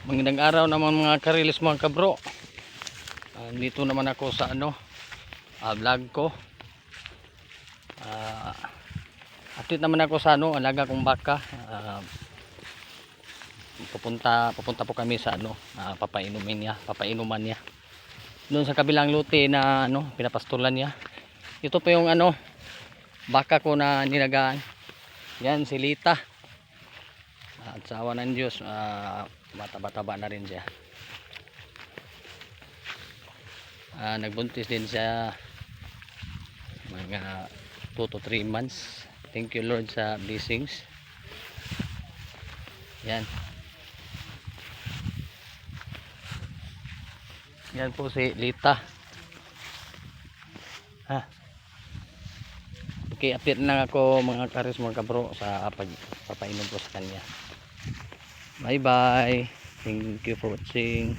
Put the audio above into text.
Magandang araw naman mga karilis mga kabro. Dito naman ako sa vlog ko. Update naman ako sa alaga kong baka. Pupunta po kami sa papainuman niya. Doon sa kabilang lote na pinapastulan niya. Ito po yung baka ko na nilagaan. Yan si Lita. At sa awa ng Diyos, mataba-taba na rin siya. Nagbuntis din siya mga 2 to 3 months. Thank you Lord sa blessings. Yan. Yan po si Lita. Okay, update na ako mga karis mga kabro sa pagpapainom po sa kanya. Bye bye. Thank you for watching.